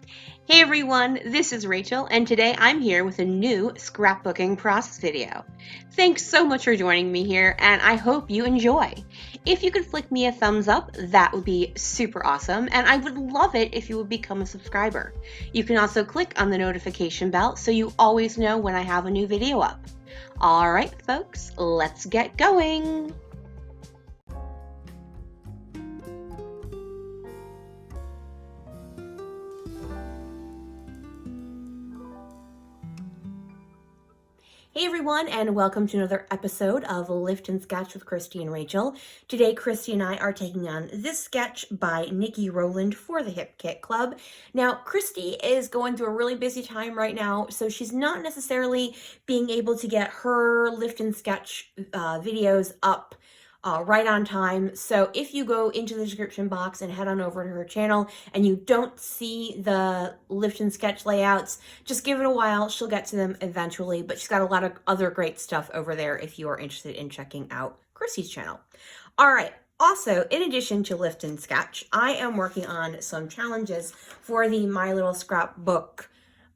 Hey everyone, this is Rachel, and today I'm here with a new scrapbooking process video. Thanks so much for joining me here, and I hope you enjoy. If you could flick me a thumbs up, that would be super awesome, and I would love it if you would become a subscriber. You can also click on the notification bell so you always know when I have a new video up. Alright folks, let's get going! Hey everyone, and welcome to another episode of Lift and Sketch with Christy and Rachel. Today, Christy and I are taking on this sketch by Niki Rowland for the Hip Kit Club. Now, Christy is going through a really busy time right now, so she's not necessarily being able to get her Lift and Sketch videos up right on time. So if you go into the description box and head on over to her channel and you don't see the Lift and Sketch layouts, just give it a while. She'll get to them eventually, but she's got a lot of other great stuff over there if you are interested in checking out Chrissy's channel. All right. Also, in addition to Lift and Sketch, I am working on some challenges for the My Little Scrapbook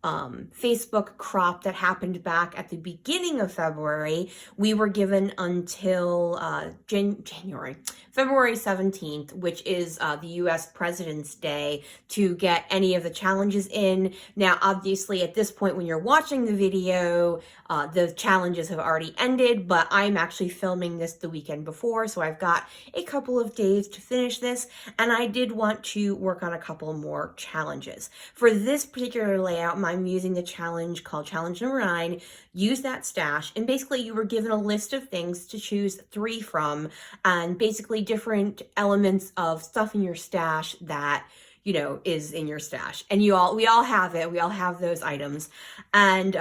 Facebook crop that happened back at the beginning of February. We were given until February 17th, which is the US President's Day, to get any of the challenges in. Now, obviously, at this point when you're watching the video, the challenges have already ended, but I'm actually filming this the weekend before, so I've got a couple of days to finish this, and I did want to work on a couple more challenges. For this particular layout, I'm using the challenge called challenge number 9, use that stash, and basically you were given a list of things to choose 3 from, and basically different elements of stuff in your stash that is in your stash. And we all have it. We all have those items. And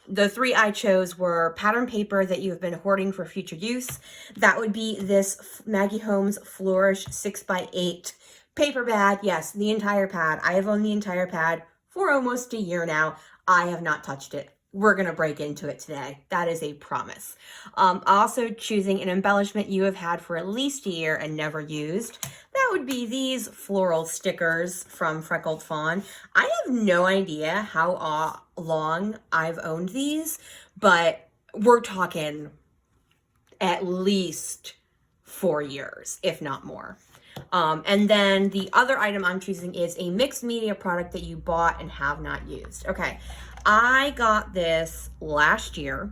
the 3 I chose were pattern paper that you've been hoarding for future use. That would be this Maggie Holmes Flourish 6x8 paper pad. Yes, the entire pad. I have owned the entire pad for almost a year now. I have not touched it. We're going to break into it today. That is a promise. Also choosing an embellishment you have had for at least a year and never used. That would be these floral stickers from Freckled Fawn. I have no idea how long I've owned these, but we're talking at least 4 years, if not more. And then the other item I'm choosing is a mixed media product that you bought and have not used. Okay, I got this last year,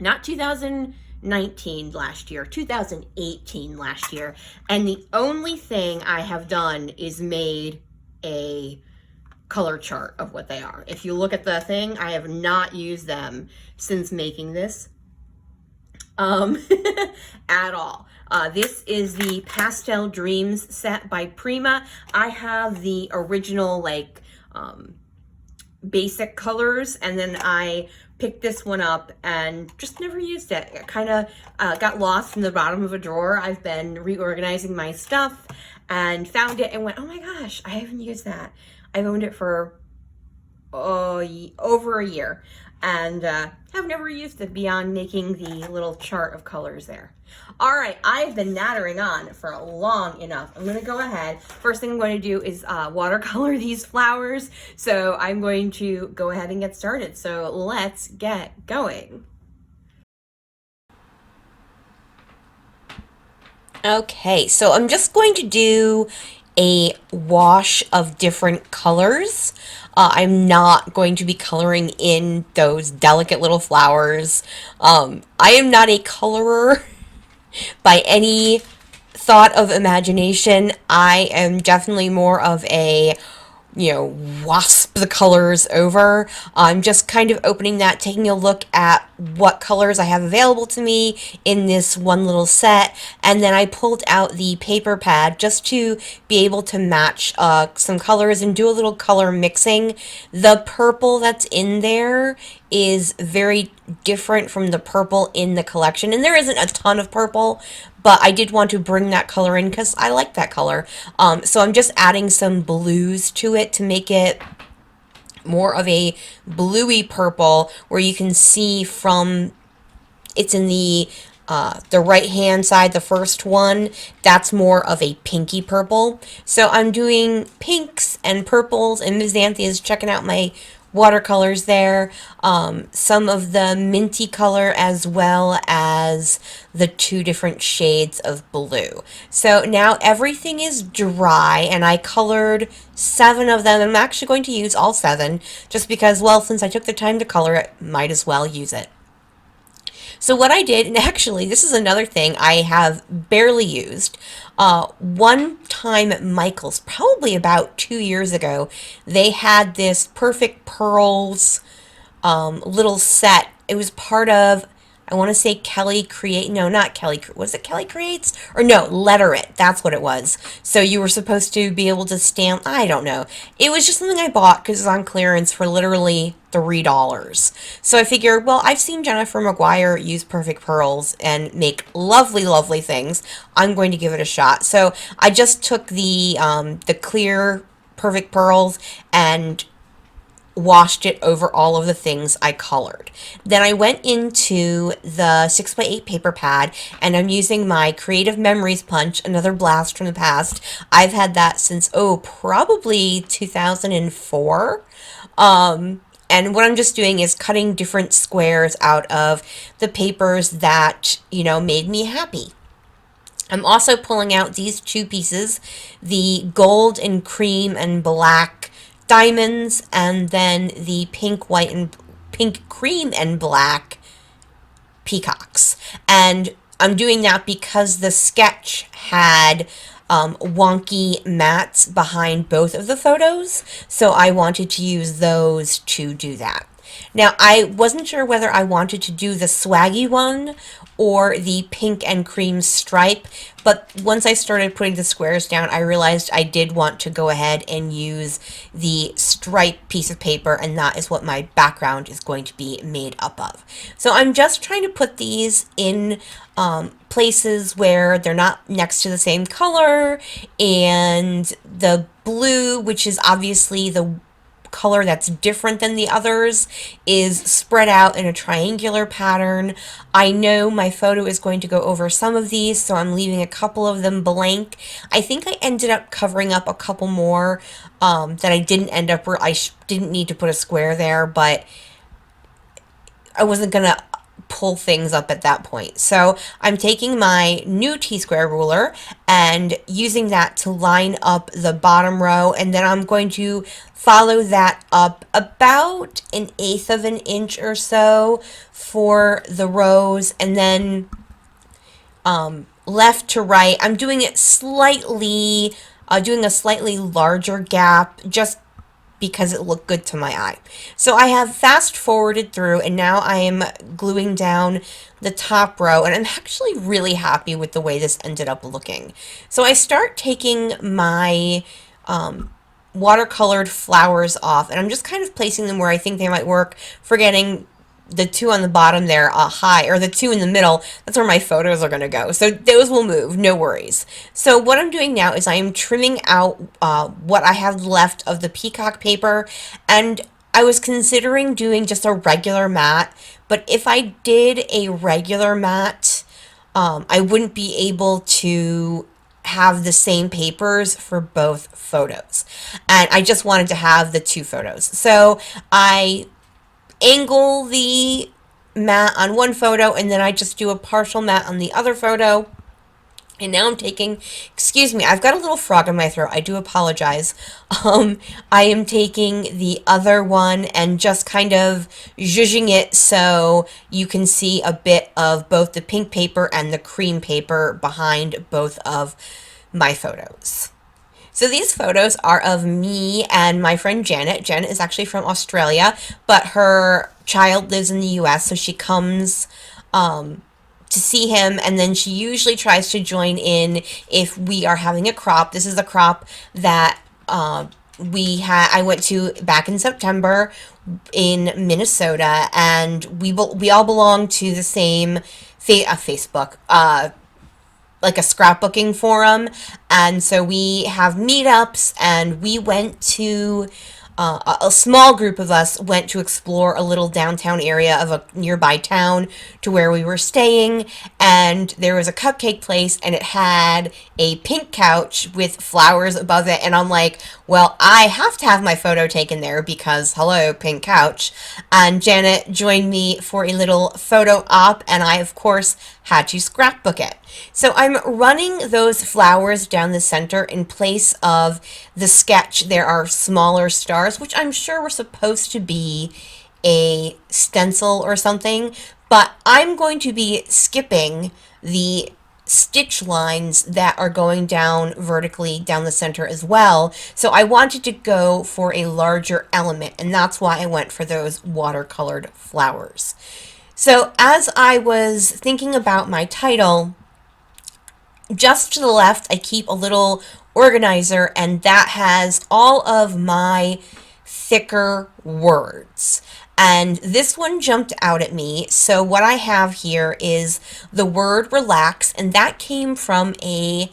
not 2019 last year, 2018 last year, and the only thing I have done is made a color chart of what they are. If you look at the thing, I have not used them since making this at all. This is the Pastel Dreams set by Prima. I have the original basic colors, and then I picked this one up and just never used it. It kind of got lost in the bottom of a drawer. I've been reorganizing my stuff and found it and went, oh my gosh, I haven't used that. I've owned it for over a year, and have never used it beyond making the little chart of colors there. All right, I've been nattering on for long enough. I'm going to go ahead. First thing I'm going to do is watercolor these flowers. So I'm going to go ahead and get started. So let's get going. Okay, so I'm just going to do a wash of different colors. I'm not going to be coloring in those delicate little flowers. I am not a colorer by any thought of imagination. I am definitely more of a wasp the colors over. I'm just kind of opening that, taking a look at what colors I have available to me in this one little set, and then I pulled out the paper pad just to be able to match some colors and do a little color mixing. The purple that's in there is very different from the purple in the collection, and there isn't a ton of purple, but I did want to bring that color in because I like that color. So I'm just adding some blues to it to make it more of a bluey purple, where you can see from it's in the The right hand side, the first one, that's more of a pinky purple. So I'm doing pinks and purples, and Ms. Anthony is checking out my watercolors there. Some of the minty color as well as the two different shades of blue. So now everything is dry, and I colored 7 of them. I'm actually going to use all 7 just because, well, since I took the time to color it, might as well use it. So what I did, and actually this is another thing I have barely used. One time at Michael's, probably about 2 years ago, they had this Perfect Pearls little set. It was part of, I want to say Kelly Create, no, not Kelly, was it Kelly Creates? Or no, Letter It, that's what it was. So you were supposed to be able to stamp, I don't know. It was just something I bought because it was on clearance for literally $3. So I figured, well, I've seen Jennifer Maguire use Perfect Pearls and make lovely, lovely things. I'm going to give it a shot. So I just took the clear Perfect Pearls and washed it over all of the things I colored. Then I went into the 6x8 paper pad, and I'm using my Creative Memories punch, another blast from the past. I've had that since, probably 2004. And what I'm just doing is cutting different squares out of the papers that, made me happy. I'm also pulling out these 2 pieces, the gold and cream and black diamonds, and then the pink, white, and pink, cream, and black peacocks. And I'm doing that because the sketch had wonky mats behind both of the photos, so I wanted to use those to do that. Now, I wasn't sure whether I wanted to do the swaggy one or the pink and cream stripe, but once I started putting the squares down, I realized I did want to go ahead and use the stripe piece of paper, and that is what my background is going to be made up of. So I'm just trying to put these in places where they're not next to the same color, and the blue, which is obviously the color that's different than the others, is spread out in a triangular pattern. I know my photo is going to go over some of these, so I'm leaving a couple of them blank. I think I ended up covering up a couple more that I didn't end up where I didn't need to put a square there, but I wasn't gonna pull things up at that point. So I'm taking my new T-square ruler and using that to line up the bottom row, and then I'm going to follow that up about 1/8 of an inch or so for the rows, and then left to right, I'm doing it slightly, doing a slightly larger gap, just because it looked good to my eye. So I have fast forwarded through, and now I am gluing down the top row, and I'm actually really happy with the way this ended up looking. So I start taking my watercolored flowers off, and I'm just kind of placing them where I think they might work, forgetting the 2 on the bottom there high, or the 2 in the middle, that's where my photos are going to go. So those will move, no worries. So what I'm doing now is I am trimming out what I have left of the peacock paper, and I was considering doing just a regular mat, but if I did a regular mat, I wouldn't be able to have the same papers for both photos. And I just wanted to have the 2 photos. So I angle the mat on one photo, and then I just do a partial mat on the other photo. And now I'm taking, excuse me, I've got a little frog in my throat. I do apologize. I am taking the other one and just kind of zhuzhing it so you can see a bit of both the pink paper and the cream paper behind both of my photos. So these photos are of me and my friend Janet. Janet is actually from Australia, but her child lives in the US, so she comes to see him, and then she usually tries to join in if we are having a crop. This is a crop that I went to back in September in Minnesota, and we all belong to the same Facebook, like a scrapbooking forum, and so we have meetups, and we went to a small group of us went to explore a little downtown area of a nearby town to where we were staying, and there was a cupcake place, and it had a pink couch with flowers above it, and I'm like, well, I have to have my photo taken there because, hello, pink couch. And Janet joined me for a little photo op, and I, of course, had to scrapbook it. So I'm running those flowers down the center in place of the sketch. There are smaller stars, which I'm sure were supposed to be a stencil or something, but I'm going to be skipping the stitch lines that are going down vertically down the center as well. So I wanted to go for a larger element, and that's why I went for those watercolored flowers. So as I was thinking about my title, just to the left, I keep a little organizer, and that has all of my thicker words. And this one jumped out at me. So what I have here is the word relax, and that came from a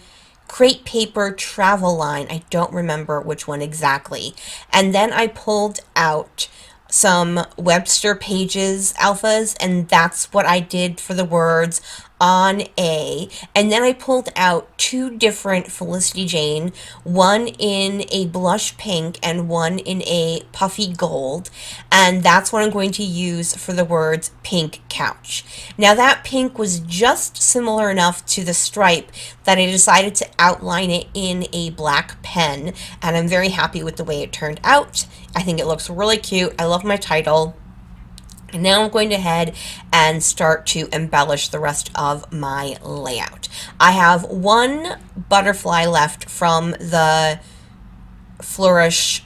crepe paper travel line. I don't remember which one exactly. And then I pulled out some Webster Pages alphas, and that's what I did for the words on A. And then I pulled out two different Felicity Jane, one in a blush pink and one in a puffy gold, and that's what I'm going to use for the words pink couch. Now that pink was just similar enough to the stripe that I decided to outline it in a black pen, and I'm very happy with the way it turned out. I think it looks really cute. I love my title. And now I'm going to head and start to embellish the rest of my layout. I have one butterfly left from the Flourish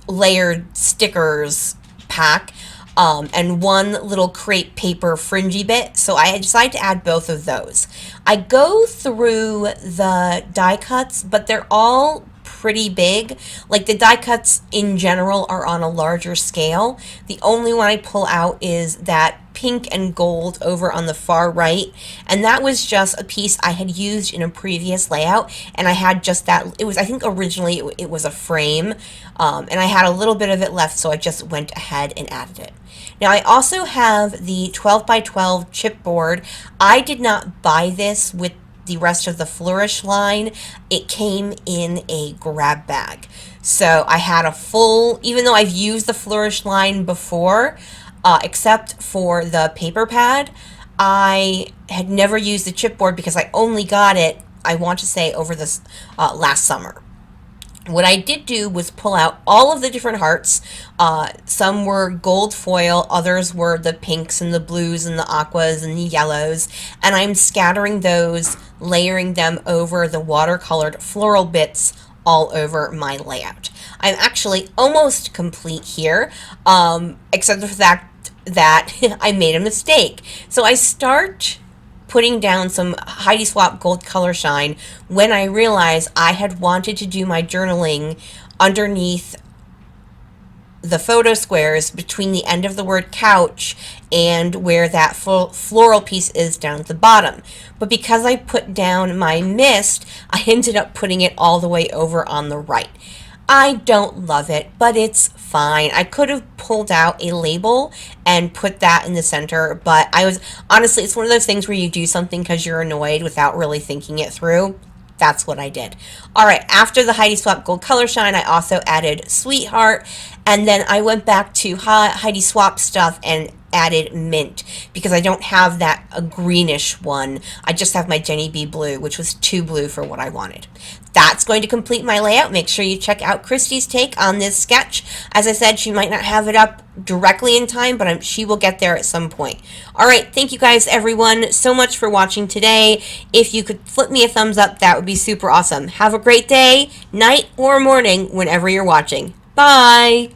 layered stickers pack, and one little crepe paper fringy bit, so I decided to add both of those. I go through the die cuts, but they're all pretty big. Like, the die cuts in general are on a larger scale. The only one I pull out is that pink and gold over on the far right, and that was just a piece I had used in a previous layout, and I had just that. It was, I think originally it was a frame, and I had a little bit of it left, so I just went ahead and added it. Now I also have the 12 by 12 chipboard. I did not buy this with the rest of the Flourish line. It came in a grab bag. So I had a full, even though I've used the Flourish line before, except for the paper pad, I had never used the chipboard because I only got it, I want to say, over this last summer. What I did do was pull out all of the different hearts. Some were gold foil, others were the pinks and the blues and the aquas and the yellows, and I'm scattering those, layering them over the watercolored floral bits all over my layout. I'm actually almost complete here, except for the fact that I made a mistake. So I start putting down some Heidi Swapp Gold Color Shine when I realized I had wanted to do my journaling underneath the photo squares between the end of the word couch and where that floral piece is down at the bottom. But because I put down my mist, I ended up putting it all the way over on the right. I don't love it, but it's fine. I could have pulled out a label and put that in the center, but I was, honestly, it's one of those things where you do something because you're annoyed without really thinking it through. That's what I did. All right, after the Heidi Swapp Gold Color Shine, I also added Sweetheart, and then I went back to Heidi Swapp stuff and added Mint because I don't have that a greenish one. I just have my Jenny B blue, which was too blue for what I wanted. That's going to complete my layout. Make sure you check out Christy's take on this sketch. As I said, she might not have it up directly in time, but she will get there at some point. All right, thank you guys, everyone, so much for watching today. If you could flip me a thumbs up, that would be super awesome. Have a great day, night, or morning, whenever you're watching. Bye!